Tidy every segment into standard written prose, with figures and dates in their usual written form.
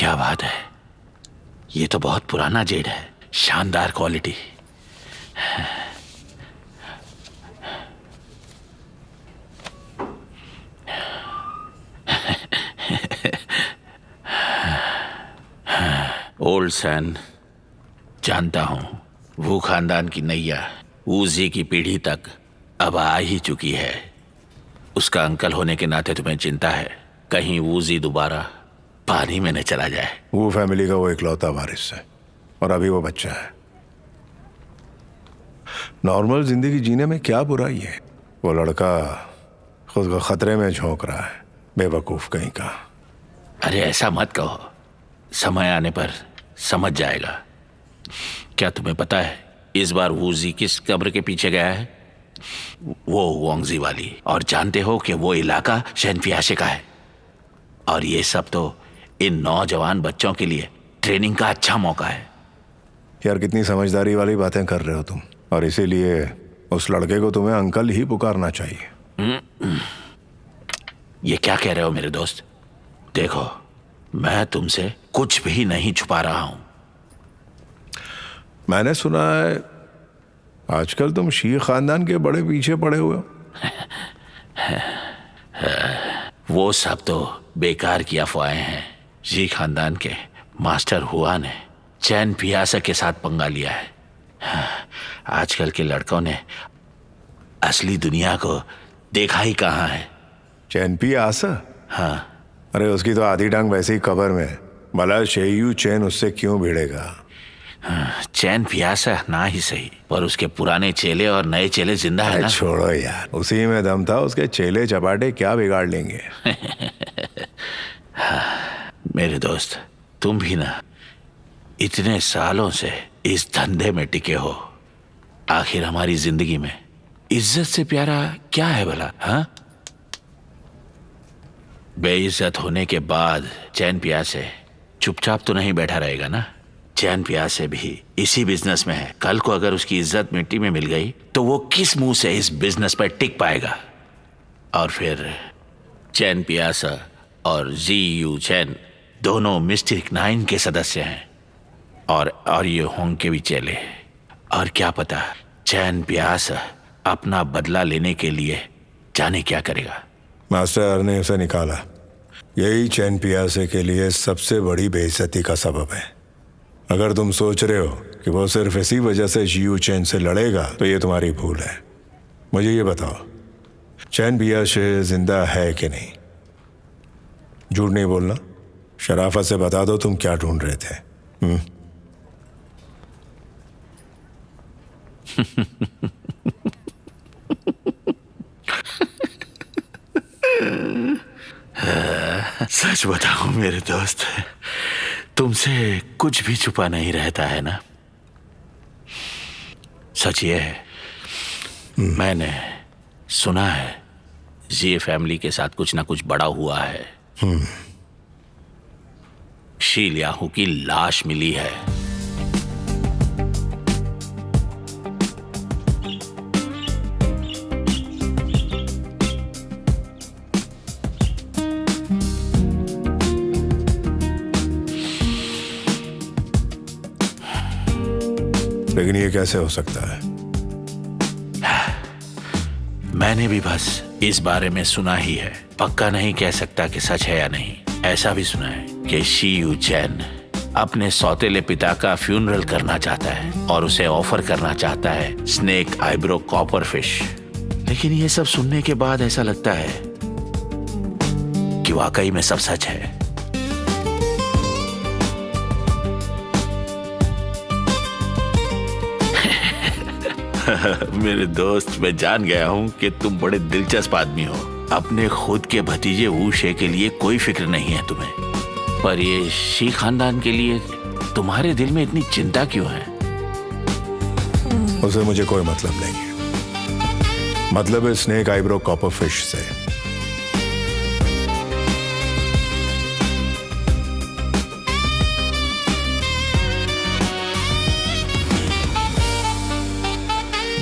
क्या बात है, ये तो बहुत पुराना जेड है, शानदार क्वालिटी। ओल्ड सन, जानता हूं वो खानदान की नैया वूजी की पीढ़ी तक अब आ ही चुकी है। उसका अंकल होने के नाते तुम्हें चिंता है कहीं वूजी दोबारा पानी में न चला जाए। वो फैमिली का वो इकलौता वारिस है और अभी वो बच्चा है। नॉर्मल जिंदगी जीने में क्या बुराई है? वो लड़का खुद को खतरे में झोंक रहा है, बेवकूफ कहीं का। अरे ऐसा मत कहो, समय आने पर समझ जाएगा। क्या तुम्हें पता है इस बार वूजी किस कब्र के पीछे गया है? वो वोंगजी वाली। और जानते हो कि वो इलाका शैनफियाशे का है। और ये सब तो इन नौजवान बच्चों के लिए ट्रेनिंग का अच्छा मौका है। यार कितनी समझदारी वाली बातें कर रहे हो तुम, और इसीलिए उस लड़के को तुम्हें अंकल ही पुकारना चाहिए। ये क्या कह रहे हो मेरे दोस्त? देखो, मैं तुमसे कुछ भी नहीं छुपा रहा हूं। मैंने सुना है आजकल तुम शी खानदान के बड़े पीछे पड़े हुए हो। वो सब तो बेकार की अफवाहें हैं। शी खानदान के मास्टर हुआ ने चैन पियासा के साथ पंगा लिया है। आजकल के लड़कों ने असली दुनिया को देखा ही कहाँ है। चैन पियासा? हाँ। अरे उसकी तो आधी टांग वैसे ही कबर में, भला शेयू चैन उससे क्यों भिड़ेगा? चैन पियासा ना ही सही, पर उसके पुराने चेले और नए चेले जिंदा है ना। छोड़ो यार, उसी में दम था। उसके चेले चपाटे क्या बिगाड़ लेंगे? मेरे दोस्त, तुम भी ना इतने सालों से इस धंधे में टिके हो। आखिर हमारी जिंदगी में इज्जत से प्यारा क्या है भला? हाँ, बेइज्जत होने के बाद चैन पियासे चुपचाप तो नहीं बैठा रहेगा ना। चैन पियासे भी इसी बिजनेस में है। कल को अगर उसकी इज्जत मिट्टी में मिल गई तो वो किस मुंह से इस बिजनेस पर टिक पाएगा? और फिर चैन पियासा और जी चैन दोनों मिस्टिक 9 के सदस्य हैं, और ये होंग के भी चेले। और क्या पता चैन पियासा अपना बदला लेने के लिए जाने क्या करेगा। मास्टर ने उसे निकाला। यही चैन पियासे के लिए सबसे बड़ी बेइज्जती का सबब है। अगर तुम सोच रहे हो कि वो सिर्फ इसी वजह से जियू चैन से लड़ेगा तो ये तुम्हारी भूल है। मुझे ये बताओ, चैन पियासे जिंदा है कि नहीं? झूठ नहीं बोलना, शराफत से बता दो तुम क्या ढूंढ रहे थे। सच बताऊं मेरे दोस्त, तुमसे कुछ भी छुपा नहीं रहता है ना। सच ये है, मैंने सुना है जी फैमिली के साथ कुछ ना कुछ बड़ा हुआ है। शी लियाहू की लाश मिली है। लेकिन ये कैसे हो सकता है? मैंने भी बस इस बारे में सुना ही है, पक्का नहीं कह सकता कि सच है या नहीं। ऐसा भी सुना है कि शी चैन अपने सौतेले पिता का फ्यूनरल करना चाहता है और उसे ऑफर करना चाहता है स्नेक आईब्रो कॉपर फिश। लेकिन ये सब सुनने के बाद ऐसा लगता है कि वाकई में सब सच है। मेरे दोस्त, मैं जान गया हूं कि तुम बड़े दिलचस्प आदमी हो। अपने खुद के भतीजे वूशे के लिए कोई फिक्र नहीं है तुम्हें, पर ये शी खानदान के लिए तुम्हारे दिल में इतनी चिंता क्यों है? उसे मुझे कोई मतलब नहीं है। मतलब है स्नेक आईब्रो कॉपर फिश से।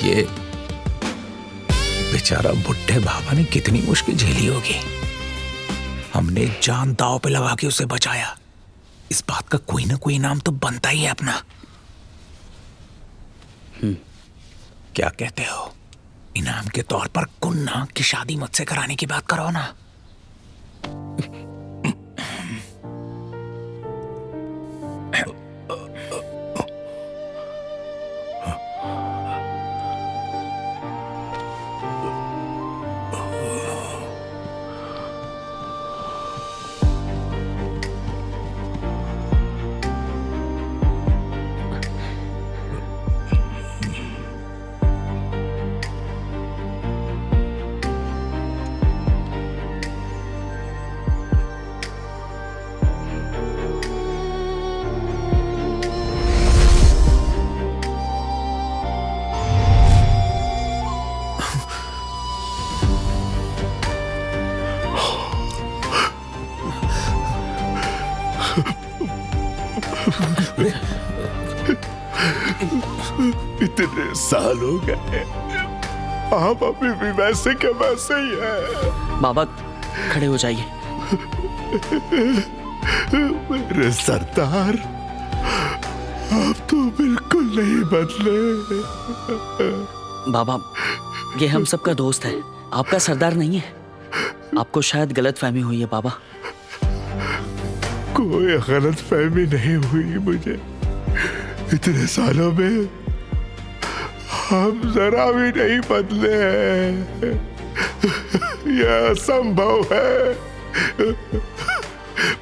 ये बेचारा बुढ़े बाबा ने कितनी मुश्किल झेली होगी। हमने जान दांव पे लगा के उसे बचाया, इस बात का कोई ना कोई इनाम तो बनता ही है अपना। क्या कहते हो? इनाम के तौर पर कुन्ना की शादी मुझसे कराने की बात करो ना। इतने साल हो गए, आप अभी भी वैसे के वैसे ही है। बाबा खड़े हो जाइए। मेरे सरदार, आप तो बिल्कुल नहीं बदले। बाबा ये हम सबका दोस्त है, आपका सरदार नहीं है। आपको शायद गलतफहमी हुई है बाबा। कोई गलत फहमी नहीं हुई मुझे। इतने सालों में हम जरा भी नहीं बदले हैं। यह असंभव है।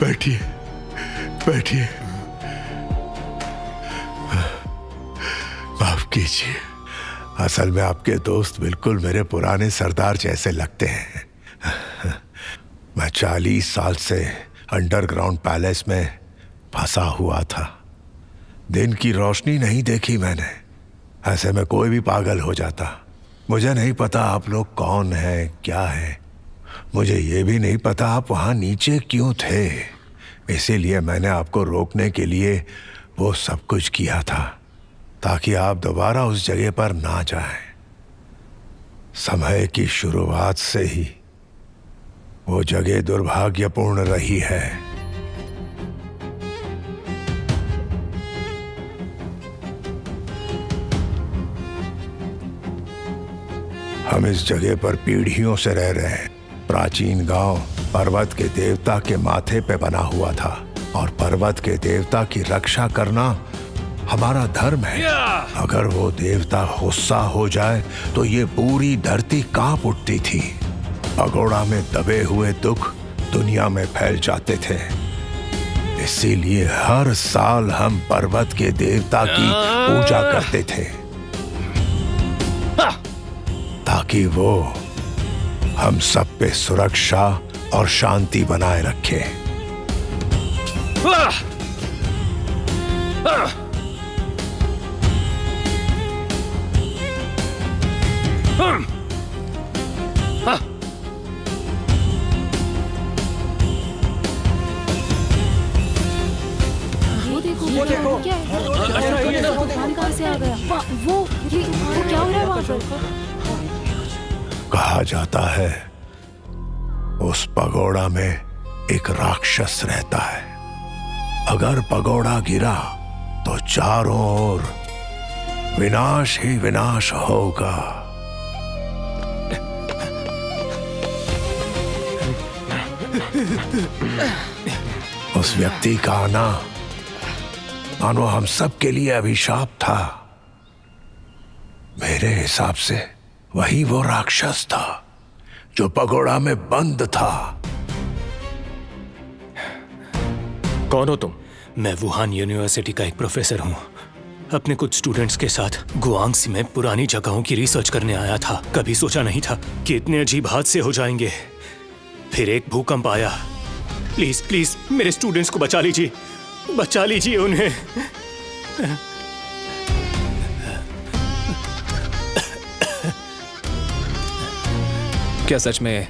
बैठिए बैठिए। माफ कीजिए, असल में आपके दोस्त बिल्कुल मेरे पुराने सरदार जैसे लगते हैं। मैं 40 साल से अंडरग्राउंड पैलेस में फंसा हुआ था। दिन की रोशनी नहीं देखी मैंने। ऐसे में कोई भी पागल हो जाता। मुझे नहीं पता आप लोग कौन हैं, क्या है। मुझे ये भी नहीं पता आप वहां नीचे क्यों थे। इसीलिए मैंने आपको रोकने के लिए वो सब कुछ किया था, ताकि आप दोबारा उस जगह पर ना जाएं। समय की शुरुआत से ही वो जगह दुर्भाग्यपूर्ण रही है। हम इस जगह पर पीढ़ियों से रह रहे हैं। प्राचीन गांव पर्वत के देवता के माथे पे बना हुआ था, और पर्वत के देवता की रक्षा करना हमारा धर्म है। अगर वो देवता गुस्सा हो जाए तो ये पूरी धरती कांप उठती थी। पगोड़ा में दबे हुए दुख दुनिया में फैल जाते थे। इसीलिए हर साल हम पर्वत के देवता की पूजा करते थे, ताकि वो हम सब पे सुरक्षा और शांति बनाए रखे। वो देखो क्या है? हम कहाँ से आ गया? वो क्या हो रहा है वहाँ पर? कहा जाता है उस पगोड़ा में एक राक्षस रहता है। अगर पगोड़ा गिरा तो चारों ओर विनाश ही विनाश होगा। उस व्यक्ति का आना मानो हम सब के लिए अभिशाप था। मेरे हिसाब से वही वो राक्षस था जो पगोड़ा में बंद था। कौन हो तुम? मैं वुहान यूनिवर्सिटी का एक प्रोफेसर हूँ। अपने कुछ स्टूडेंट्स के साथ गुआंगसी में पुरानी जगहों की रिसर्च करने आया था। कभी सोचा नहीं था कि इतने अजीब हादसे हो जाएंगे। फिर एक भूकंप आया। प्लीज प्लीज मेरे स्टूडेंट्स को बचा लीजिए, बचा लीजिए उन्हें। क्या सच में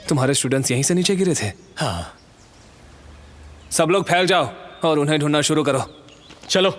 तुम्हारे स्टूडेंट्स यहीं से नीचे गिरे थे? हाँ। सब लोग फैल जाओ और उन्हें ढूंढना शुरू करो। चलो।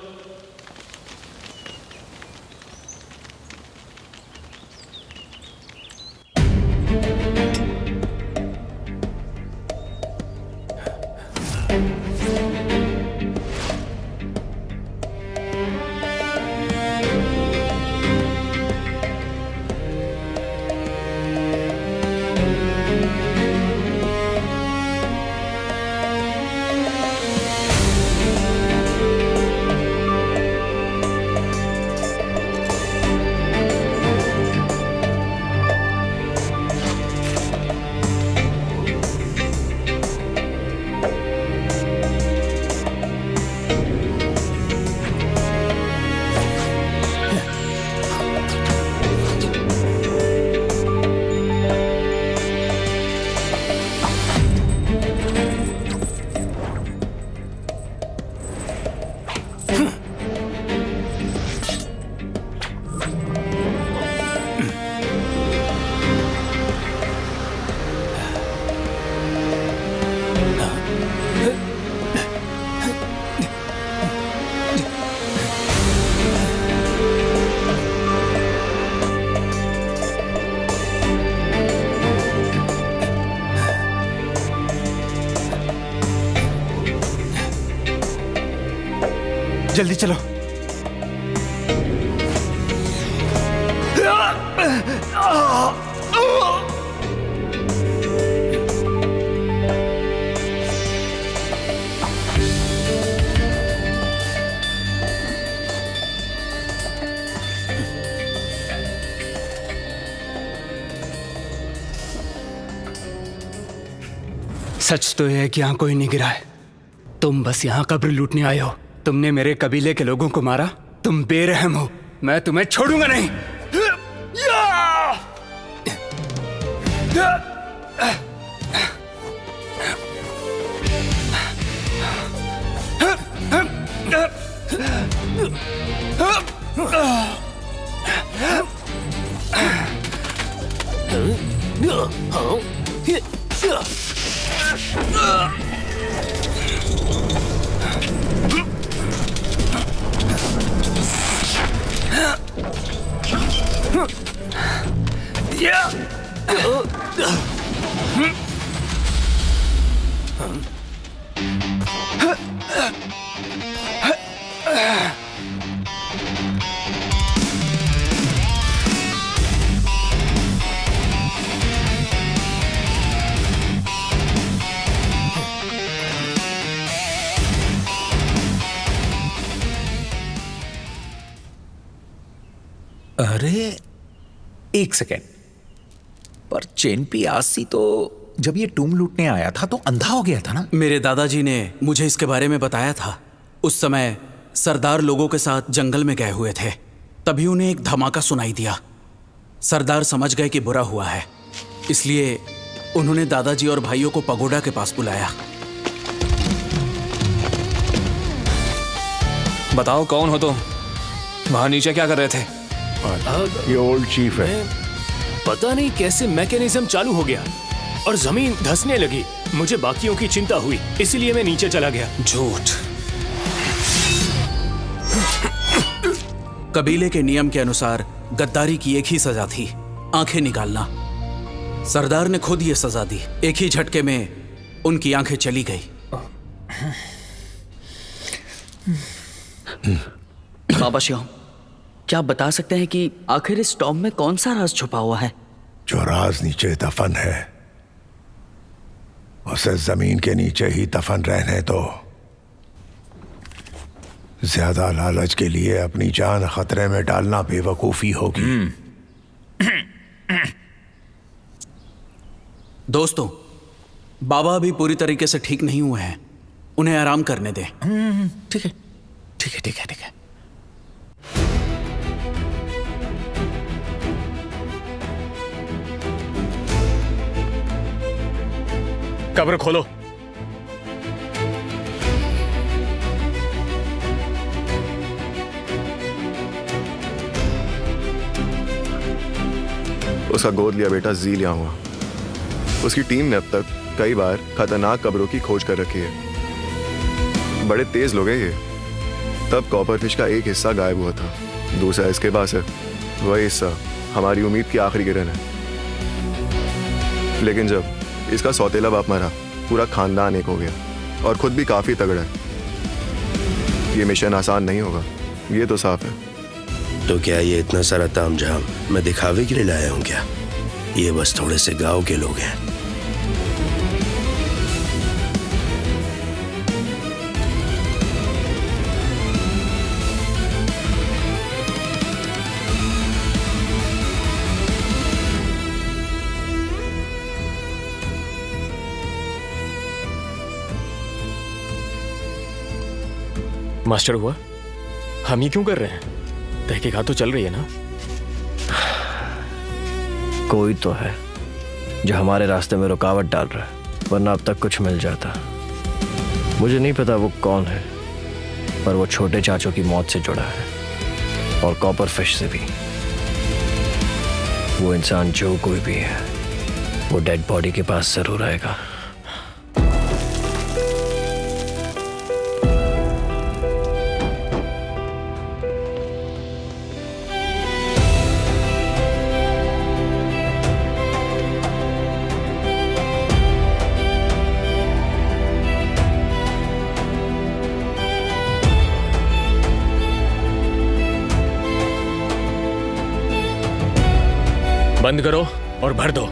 जल्दी चलो। सच तो यह है कि यहाँ कोई नहीं गिरा है। तुम बस यहाँ कब्र लूटने आए हो। तुमने मेरे कबीले के लोगों को मारा। तुम बेरहम हो। मैं तुम्हें छोड़ूंगा नहीं। अरे एक सेकेंड, पर चेन पियासी तो जब ये टूम लूटने आया था तो अंधा हो गया था ना? मेरे दादाजी ने मुझे इसके बारे में बताया था। उस समय सरदार लोगों के साथ जंगल में गए हुए थे। तभी उन्हें एक धमाका सुनाई दिया। सरदार समझ गए कि बुरा हुआ है, इसलिए उन्होंने दादाजी और भाइयों को पगोडा के पास बुलाया। बताओ कौन हो तुम? वहां नीचे क्या कर रहे थे? ये ओल्ड चीफ है। पता नहीं कैसे मैकेनिज्म चालू हो गया और जमीन धंसने लगी। मुझे बाकियों की चिंता हुई, इसीलिए मैं नीचे चला गया। झूठ। कबीले के नियम के अनुसार गद्दारी की एक ही सजा थी, आंखें निकालना। सरदार ने खुद ये सजा दी। एक ही झटके में उनकी आंखें चली गई। बाबा श्याम, क्या आप बता सकते हैं कि आखिर इस टॉम में कौन सा राज छुपा हुआ है? जो राज नीचे दफन है उसे जमीन के नीचे ही दफन रहने दो। ज्यादा लालच के लिए अपनी जान खतरे में डालना बेवकूफी होगी। दोस्तों, बाबा अभी पूरी तरीके से ठीक नहीं हुए हैं। उन्हें आराम करने दें। ठीक है ठीक है ठीक है ठीक है। कब्र खोलो। उसका गोद लिया बेटा जी लिया हुआ। उसकी टीम ने अब तक कई बार खतरनाक कब्रों की खोज कर रखी है। बड़े तेज लोग हैं ये। तब कॉपर फिश का एक हिस्सा गायब हुआ था, दूसरा इसके पास है। वही हिस्सा हमारी उम्मीद की आखिरी किरण है। लेकिन जब इसका सौतेला बाप मरा, पूरा खानदान एक हो गया और खुद भी काफी तगड़ा है। ये मिशन आसान नहीं होगा, ये तो साफ है। तो क्या ये इतना सारा तामझाम मैं दिखावे के लिए लाया हूँ क्या? ये बस थोड़े से गांव के लोग हैं। मास्टर हुआ, हम ये क्यों कर रहे हैं? तहकीकात तो चल रही है ना? कोई तो है जो हमारे रास्ते में रुकावट डाल रहा है, वरना अब तक कुछ मिल जाता। मुझे नहीं पता वो कौन है, पर वो छोटे चाचों की मौत से जुड़ा है और कॉपर फिश से भी। वो इंसान जो कोई भी है, वो डेड बॉडी के पास जरूर आएगा। बंद करो और भर दो।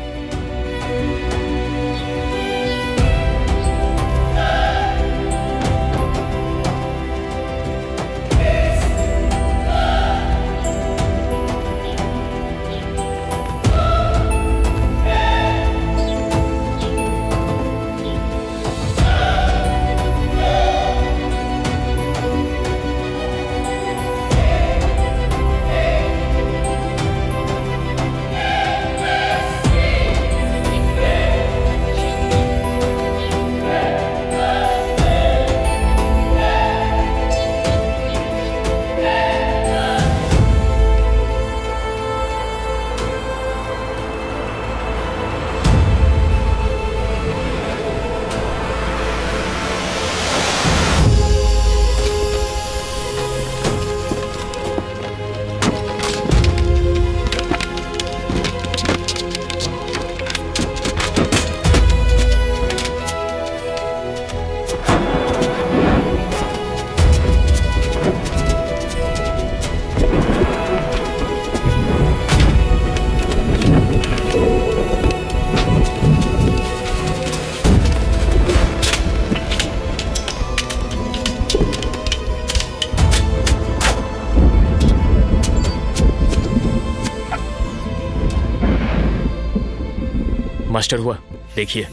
मास्टर हुआ, देखिए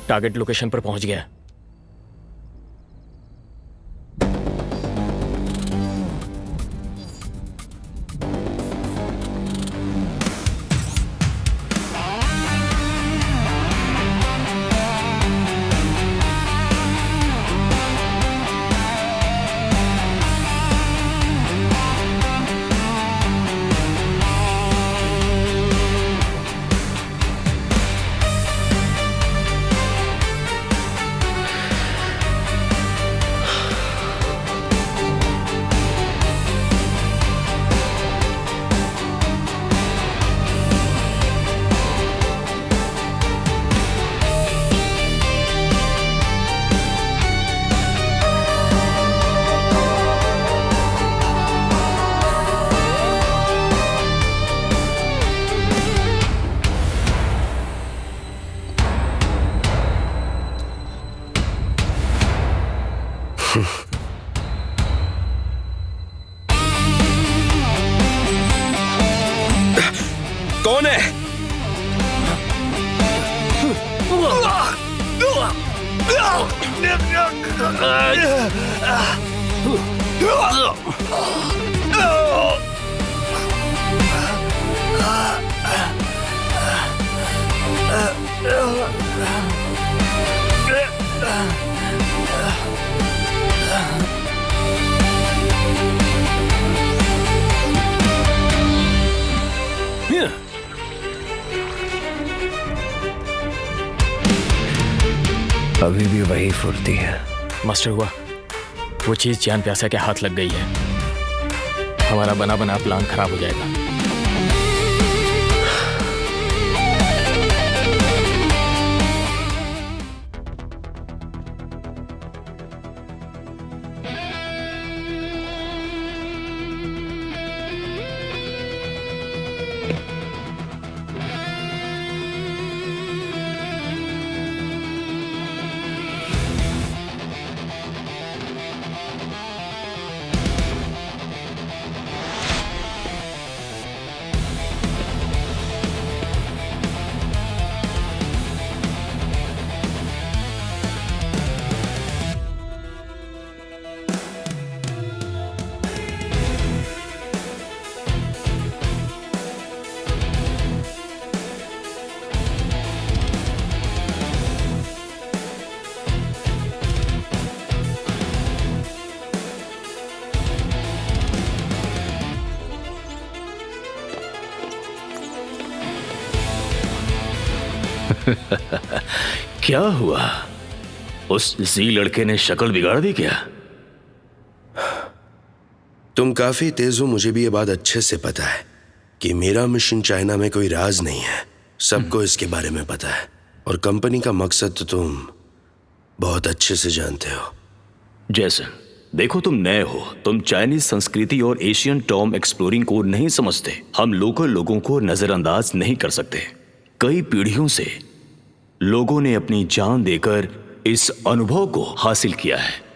टारगेट लोकेशन पर पहुंच गया। कौन है? अभी भी वही फुर्ती है। मास्टर हुआ, वो चीज जान प्यासा के हाथ लग गई है। हमारा बना बना प्लान खराब हो जाएगा। क्या हुआ? उस जी लड़के ने शक्ल बिगाड़ दी क्या? तुम काफी तेज हो, मुझे भी ये बात अच्छे से पता है कि मेरा मिशन चाइना में कोई राज नहीं है। सबको इसके बारे में पता है और कंपनी का मकसद तो तुम बहुत अच्छे से जानते हो। जैसन, देखो तुम नए हो, तुम चाइनीज संस्कृति और एशियन टॉम एक्सप्लोरिंग को नहीं समझते। हम लोकल लोगों को नजरअंदाज नहीं कर सकते। कई पीढ़ियों से लोगों ने अपनी जान देकर इस अनुभव को हासिल किया है।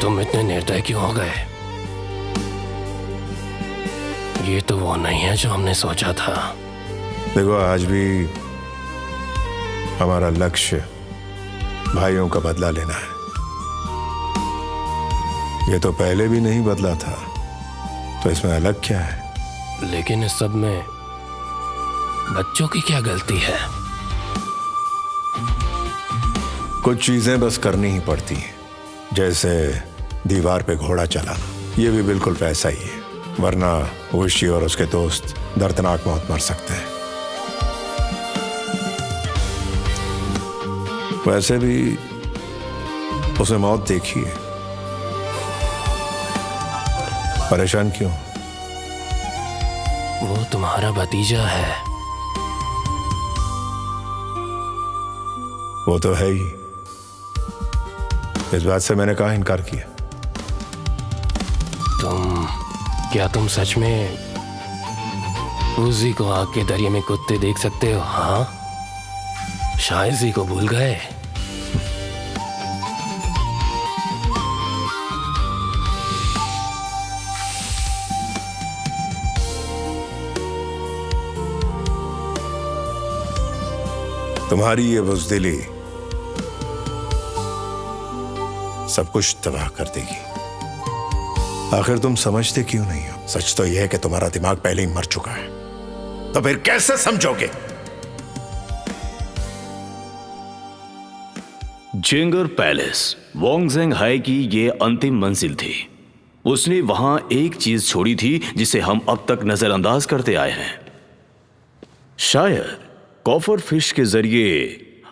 तुम इतने निर्दय क्यों हो गए? ये तो वो नहीं है जो हमने सोचा था। देखो, आज भी हमारा लक्ष्य भाइयों का बदला लेना है। ये तो पहले भी नहीं बदला था, तो इसमें अलग क्या है? लेकिन इस सब में बच्चों की क्या गलती है? कुछ चीजें बस करनी ही पड़ती हैं, जैसे दीवार पे घोड़ा चलाना। ये भी बिल्कुल वैसा ही है, वरना वुशी और उसके दोस्त दर्दनाक मौत मर सकते हैं। वैसे भी उसने मौत देखी है। परेशान क्यों? वो तुम्हारा भतीजा है। वो तो है ही। इस बात से मैंने कहा इनकार किया। क्या तुम सच में उसी को आग के दरिया में कुत्ते देख सकते हो? हाँ, शायद इसी को भूल गए। तुम्हारी ये बुज़दिली सब कुछ तबाह कर देगी। आखिर तुम समझते क्यों नहीं हो? सच तो यह है कि तुम्हारा दिमाग पहले ही मर चुका है, तो फिर कैसे समझोगे? जिंगर पैलेस वोंगजेंग हाई की ये अंतिम मंजिल थी। उसने वहां एक चीज छोड़ी थी जिसे हम अब तक नजरअंदाज करते आए हैं। शायद कॉपर फिश के जरिए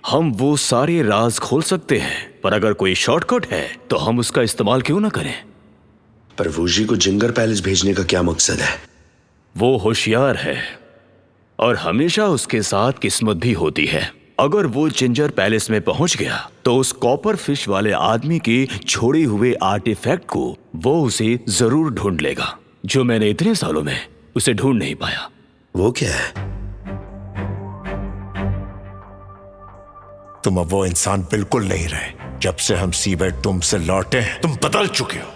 हम वो सारे राज खोल सकते हैं, पर अगर कोई शॉर्टकट है तो हम उसका इस्तेमाल क्यों ना करें? पर वुशी को जिंगर पैलेस भेजने का क्या मकसद है? वो होशियार है और हमेशा उसके साथ किस्मत भी होती है। अगर वो जिंजर पैलेस में पहुंच गया तो उस कॉपर फिश वाले आदमी के छोड़े हुए आर्टिफैक्ट को वो उसे जरूर ढूंढ लेगा, जो मैंने इतने सालों में उसे ढूंढ नहीं पाया। वो क्या है? तुम अब वो इंसान बिल्कुल नहीं रहे। जब से हम सीबेट तुमसे लौटे हैं, तुम बदल चुके हो।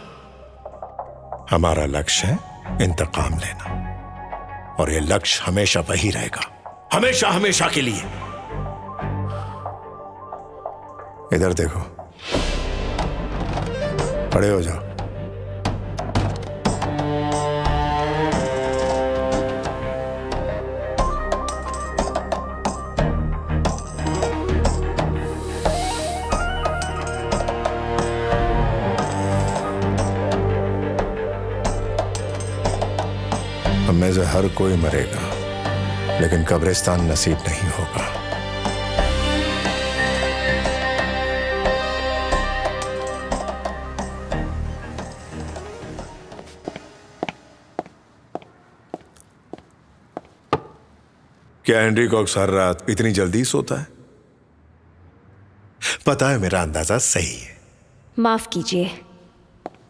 हमारा लक्ष्य है इंतकाम लेना, और ये लक्ष्य हमेशा वही रहेगा, हमेशा हमेशा के लिए। इधर देखो, खड़े हो जाओ। हम में से हर कोई मरेगा, लेकिन कब्रिस्तान नसीब नहीं होगा। क्या हेनरी कॉक्स हर रात इतनी जल्दी सोता है? पता है, मेरा अंदाजा सही है। माफ कीजिए।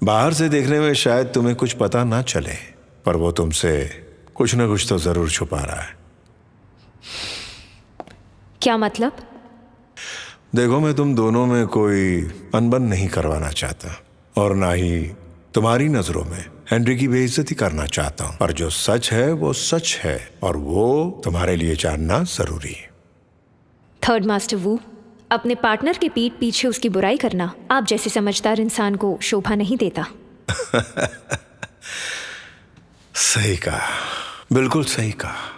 बाहर से देखने में शायद तुम्हें कुछ पता ना चले, पर वो तुमसे कुछ ना कुछ तो जरूर छुपा रहा है। क्या मतलब? देखो, मैं तुम दोनों में कोई अनबन नहीं करवाना चाहता, और ना ही तुम्हारी नजरों में हेनरी की बेइज्जती करना चाहता हूं। पर जो सच है वो सच है, और वो तुम्हारे लिए जानना जरूरी है। थर्ड मास्टर वू, अपने पार्टनर के पीठ पीछे उसकी बुराई करना आप जैसे समझदार इंसान को शोभा नहीं देता। सही कहा, बिल्कुल सही कहा।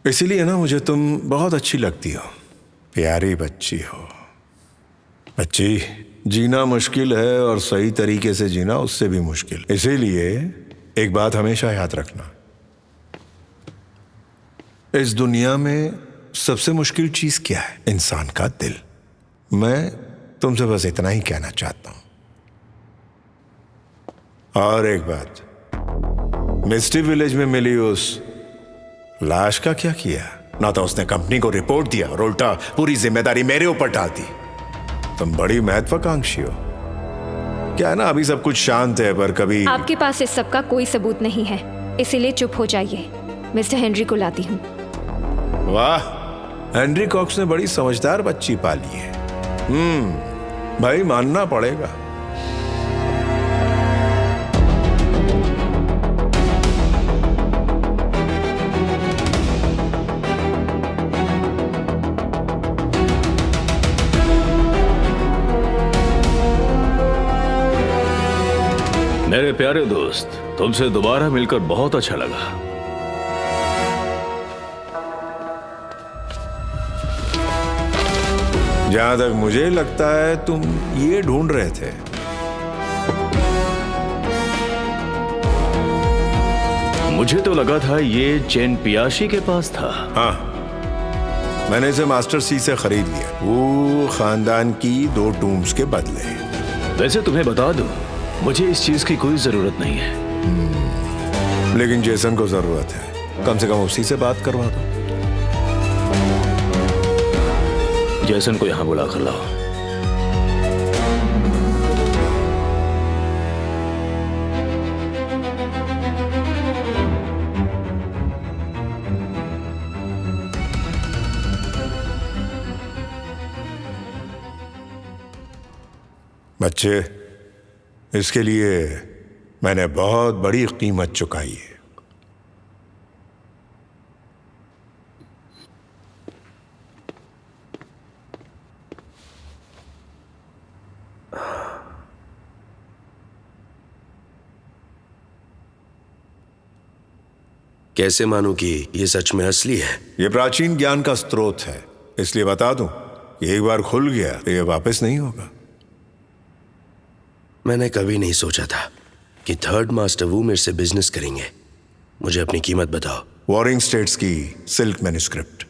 इसीलिए ना मुझे तुम बहुत अच्छी लगती हो। प्यारी बच्ची हो। बच्ची, जीना मुश्किल है और सही तरीके से जीना उससे भी मुश्किल। इसीलिए एक बात हमेशा याद रखना, इस दुनिया में सबसे मुश्किल चीज क्या है? इंसान का दिल। मैं तुमसे बस इतना ही कहना चाहता हूं। और एक बात, मिस्टी विलेज में मिली उस लाश का क्या किया? ना तो उसने कंपनी को रिपोर्ट दिया और उल्टा पूरी जिम्मेदारी मेरे ऊपर डाल दी। तुम बड़ी महत्वाकांक्षी हो। क्या है ना, अभी सब कुछ शांत है, पर कभी आपके पास इस सब का कोई सबूत नहीं है, इसीलिए चुप हो जाइए। मिस्टर हेनरी को लाती हूँ। वाह, हेनरी कॉक्स ने बड़ी समझदार बच्ची पाली है। भाई मानना पड़ेगा। मेरे प्यारे दोस्त, तुमसे दोबारा मिलकर बहुत अच्छा लगा। जहां तक मुझे लगता है तुम ये ढूंढ रहे थे। मुझे तो लगा था ये चेन पियाशी के पास था। हाँ, मैंने इसे मास्टर सी से खरीद लिया, वो खानदान की 2 टूम्स के बदले। वैसे तुम्हें बता दूं, मुझे इस चीज की कोई जरूरत नहीं है। लेकिन जेसन को जरूरत है, कम से कम उसी से बात करवा दो। जेसन को यहां बुला कर लाओ। बच्चे, इसके लिए मैंने बहुत बड़ी कीमत चुकाई है। कैसे मानूं कि ये सच में असली है? ये प्राचीन ज्ञान का स्रोत है, इसलिए बता दूं कि एक बार खुल गया तो ये वापस नहीं होगा। मैंने कभी नहीं सोचा था कि थर्ड मास्टर वू मेरे से बिजनेस करेंगे। मुझे अपनी कीमत बताओ। वॉरिंग स्टेट्स की सिल्क मैन्युस्क्रिप्ट।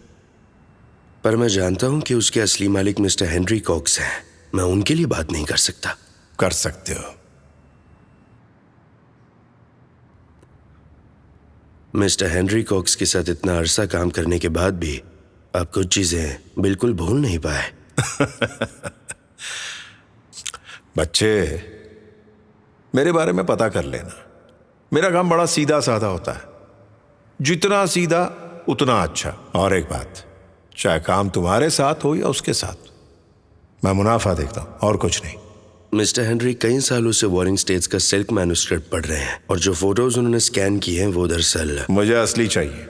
पर मैं जानता हूं कि उसके असली मालिक मिस्टर हेनरी कॉक्स हैं। मैं उनके लिए बात नहीं कर सकता। कर सकते हो। मिस्टर हेनरी कॉक्स के साथ इतना अरसा काम करने के बाद भी आप कुछ चीजें बिल्कुल भूल नहीं पाए। बच्चे, मेरे बारे में पता कर लेना। मेरा काम बड़ा सीधा साधा होता है, जितना सीधा उतना अच्छा। और एक बात, चाहे काम तुम्हारे साथ हो या उसके साथ, मैं मुनाफा देखता हूं और कुछ नहीं। मिस्टर हेनरी कई सालों से वॉरिंग स्टेट्स का सिल्क मैन्युस्क्रिप्ट पढ़ रहे हैं और जो फोटोज उन्होंने स्कैन किए हैं वो दरअसल मुझे असली चाहिए।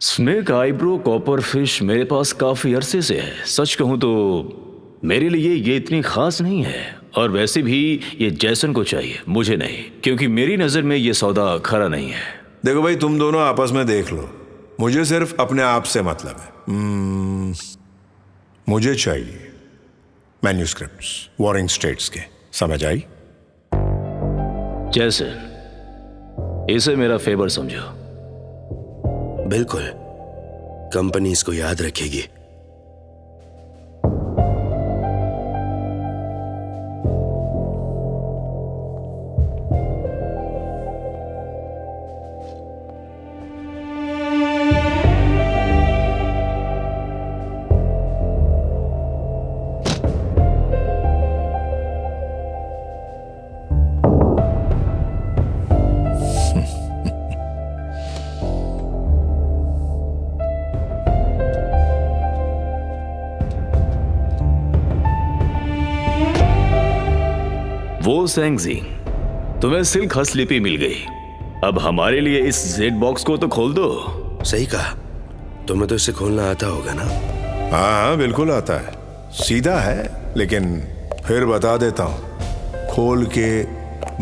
स्नेक आईब्रो कॉपर फिश मेरे पास काफी अरसे से है। सच कहूं तो मेरे लिए ये इतनी खास नहीं है, और वैसे भी ये जैसन को चाहिए, मुझे नहीं, क्योंकि मेरी नजर में ये सौदा खरा नहीं है। देखो भाई, तुम दोनों आपस में देख लो, मुझे सिर्फ अपने आप से मतलब है। मुझे चाहिए मैन्युस्क्रिप्ट्स वॉरिंग स्टेट्स के, समझ आई? जैसन, इसे मेरा फेवर समझो। बिल्कुल, कंपनी इसको याद रखेगी। वो सैंगजिंग, तुम्हें सिल्क हसलिपि मिल गई। अब हमारे लिए इस जेड बॉक्स को तो खोल दो। सही कहा, तुम्हें तो इसे खोलना आता होगा ना? हाँ, बिल्कुल आता है। सीधा है, लेकिन फिर बता देता हूं, खोल के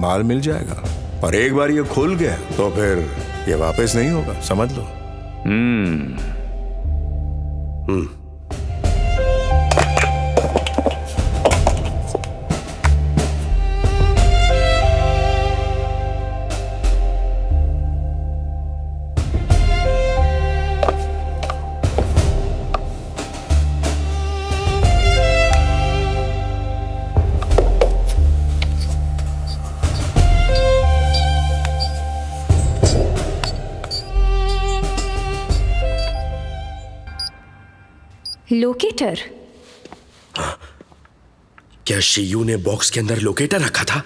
माल मिल जाएगा। और एक बार ये खुल गया तो फिर ये वापस नहीं होगा, समझ लो। लोकेटर? क्या शियू ने बॉक्स के अंदर लोकेटर रखा था?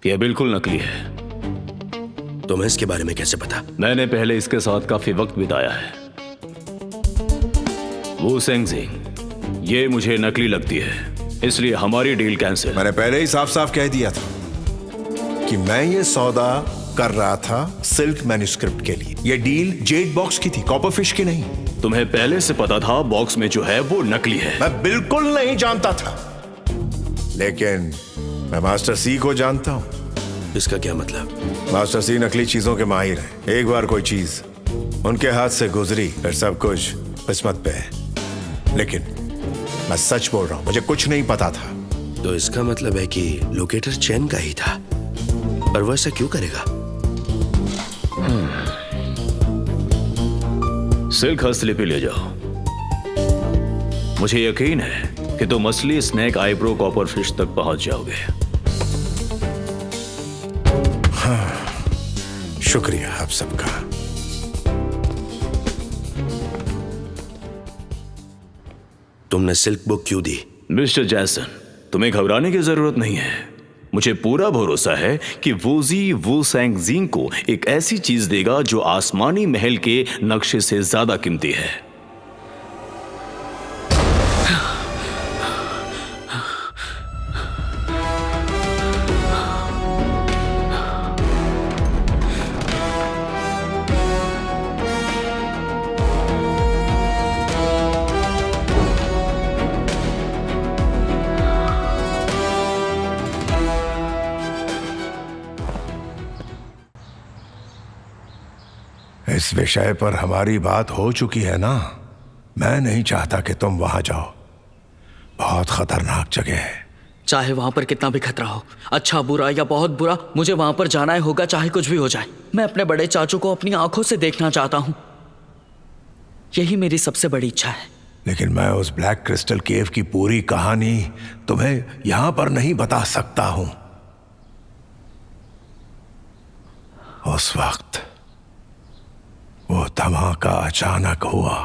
यह बिल्कुल नकली है। तुम्हें इसके बारे में कैसे पता? मैंने पहले इसके साथ काफी वक्त बिताया है। वो सेंगजिंग, ये मुझे नकली लगती है, इसलिए हमारी डील कैंसिल। मैंने पहले ही साफ साफ कह दिया था कि मैं ये सौदा कर रहा था सिल्क मैन्युस्क्रिप्ट के लिए। ये डील जेड बॉक्स की थी, कॉपर फिश की नहीं। तुम्हें पहले से पता था बॉक्स में जो है वो नकली है? मैं बिल्कुल नहीं जानता था, लेकिन मैं मास्टर सी को जानता हूं। इसका क्या मतलब? मास्टर सी नकली चीजों के माहिर हैं। एक बार कोई चीज उनके हाथ से गुजरी फिर सब कुछ किस्मत पे है। लेकिन मैं सच बोल रहा हूं, मुझे कुछ नहीं पता था। तो इसका मतलब है कि लोकेटर चैन का ही था, पर वो ऐसा क्यों करेगा? सिल्क हस्तलिपि ले जाओ। मुझे यकीन है कि तुम असली स्नेक आईब्रो कॉपर फिश तक पहुंच जाओगे। शुक्रिया आप सबका। तुमने सिल्क बुक क्यों दी? मिस्टर जैसन, तुम्हें घबराने की जरूरत नहीं है। मुझे पूरा भरोसा है कि वूजी वू सेंगजिंग को एक ऐसी चीज देगा जो आसमानी महल के नक्शे से ज्यादा कीमती है। इस विषय पर हमारी बात हो चुकी है ना। मैं नहीं चाहता कि तुम वहां जाओ, बहुत खतरनाक जगह है। चाहे वहां पर कितना भी खतरा हो, अच्छा बुरा या बहुत बुरा, मुझे वहां पर जाना ही होगा, चाहे कुछ भी हो जाए। मैं अपने बड़े चाचू को अपनी आंखों से देखना चाहता हूं, यही मेरी सबसे बड़ी इच्छा है। लेकिन मैं उस ब्लैक क्रिस्टल केव की पूरी कहानी तुम्हें यहां पर नहीं बता सकता हूं। उस वक्त वो धमाका अचानक हुआ।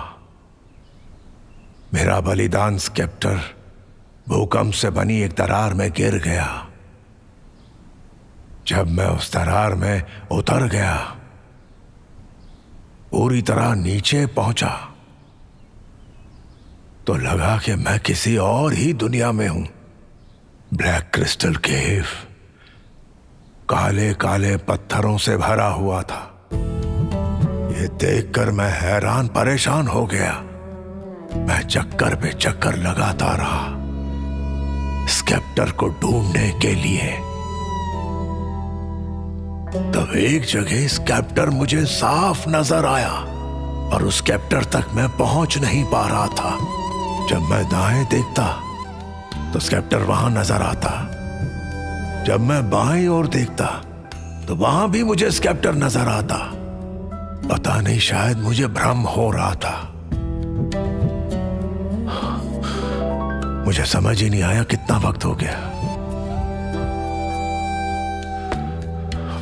मेरा बलिदान स्केप्टर भूकंप से बनी एक दरार में गिर गया। जब मैं उस दरार में उतर गया, पूरी तरह नीचे पहुंचा, तो लगा कि मैं किसी और ही दुनिया में हूं। ब्लैक क्रिस्टल केव काले काले पत्थरों से भरा हुआ था। ये देखकर मैं हैरान परेशान हो गया। मैं चक्कर पे चक्कर लगाता रहा स्केप्टर को ढूंढने के लिए। तब एक जगह स्केप्टर मुझे साफ नजर आया और उस स्केप्टर तक मैं पहुंच नहीं पा रहा था। जब मैं दाएं देखता तो स्केप्टर वहां नजर आता। जब मैं बाएं ओर देखता तो वहां भी मुझे स्केप्टर नजर आता। पता नहीं, शायद मुझे भ्रम हो रहा था। मुझे समझ ही नहीं आया कितना वक्त हो गया।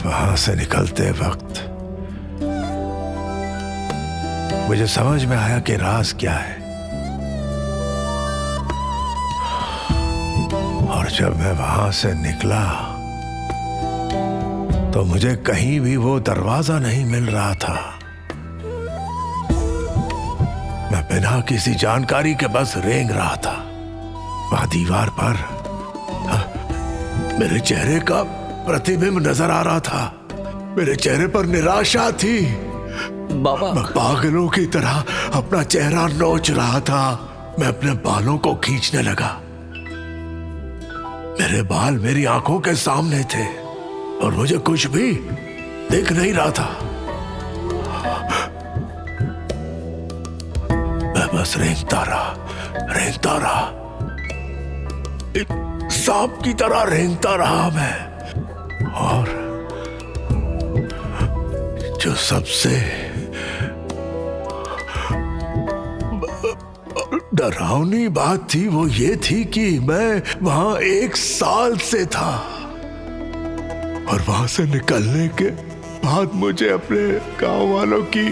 वहां से निकलते वक्त मुझे समझ में आया कि राज क्या है। और जब मैं वहां से निकला तो मुझे कहीं भी वो दरवाजा नहीं मिल रहा था। मैं बिना किसी जानकारी के बस रेंग रहा था। वहां दीवार पर मेरे चेहरे का प्रतिबिंब नजर आ रहा था। मेरे चेहरे पर निराशा थी। बाबा, मैं पागलों की तरह अपना चेहरा नोच रहा था। मैं अपने बालों को खींचने लगा। मेरे बाल मेरी आंखों के सामने थे और मुझे कुछ भी दिख नहीं रहा था। मैं बस रेंगता रहा, एक सांप की तरह रेंगता रहा मैं। और जो सबसे डरावनी बात थी वो ये थी कि मैं वहां 1 साल से था और वहां से निकलने के बाद मुझे अपने गांव वालों की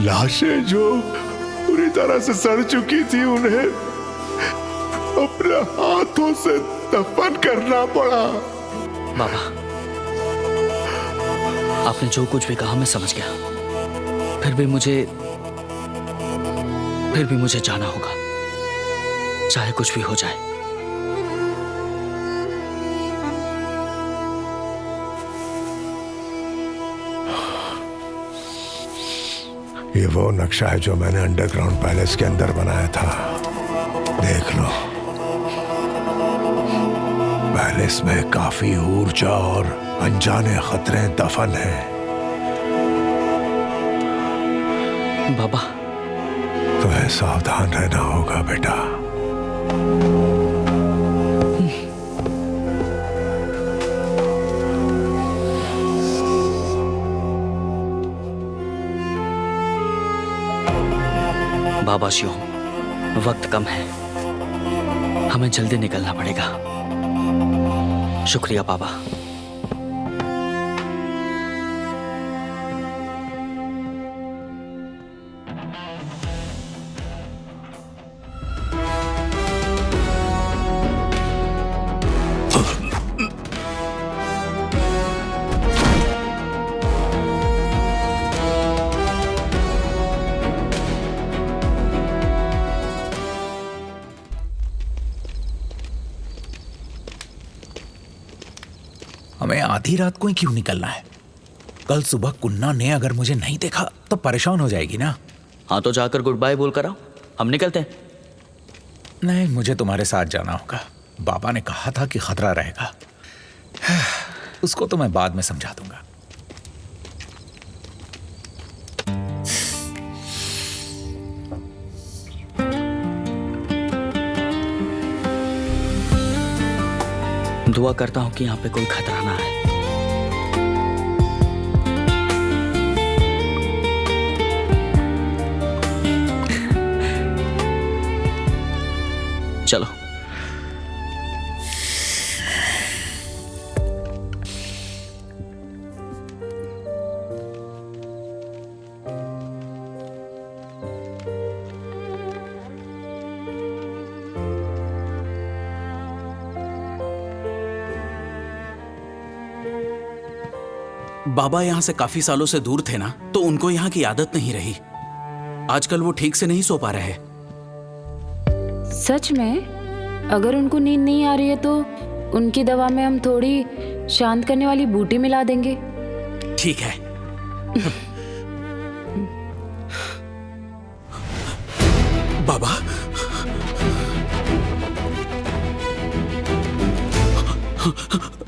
लाशें जो पूरी तरह से सड़ चुकी थी उन्हें अपने हाथों से दफन करना पड़ा। बाबा, आपने जो कुछ भी कहा मैं समझ गया। फिर भी मुझे जाना होगा, चाहे कुछ भी हो जाए। ये वो नक्शा है जो मैंने अंडरग्राउंड पैलेस के अंदर बनाया था। देख लो, पैलेस में काफी ऊर्जा और अनजाने खतरे दफन हैं। बाबा, तुम्हें सावधान रहना होगा बेटा। बाबा शिव, वक्त कम है, हमें जल्दी निकलना पड़ेगा। शुक्रिया बाबा। हमें आधी रात को ही क्यों निकलना है? कल सुबह कुन्ना ने अगर मुझे नहीं देखा तो परेशान हो जाएगी ना। हाँ तो जाकर गुड बाय बोल कर आओ, हम निकलते हैं। नहीं, मुझे तुम्हारे साथ जाना होगा। बाबा ने कहा था कि खतरा रहेगा। उसको तो मैं बाद में समझा दूंगा। दुआ करता हूं कि यहाँ पे कोई खतरा ना आए। चलो। बाबा यहाँ से काफी सालों से दूर थे ना, तो उनको यहाँ की आदत नहीं रही। आजकल वो ठीक से नहीं सो पा रहे। सच में? अगर उनको नींद नहीं आ रही है तो उनकी दवा में हम थोड़ी शांत करने वाली बूटी मिला देंगे। ठीक है। बाबा,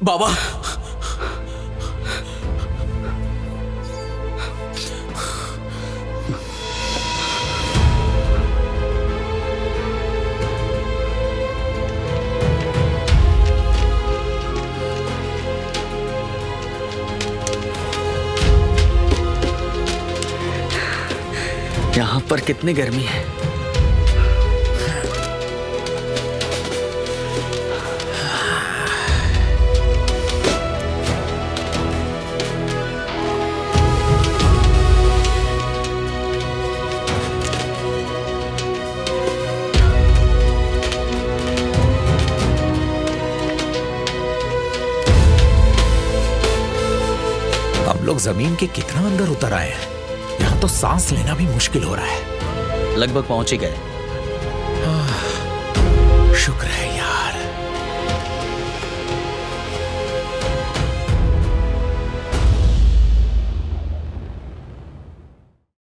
बाबा, यहाँ पर कितनी गर्मी है। हम लोग जमीन के कितना अंदर उतर आए हैं। यहाँ तो सांस लेना भी मुश्किल हो रहा है। लगभग पहुंच ही गए। शुक्र है यार।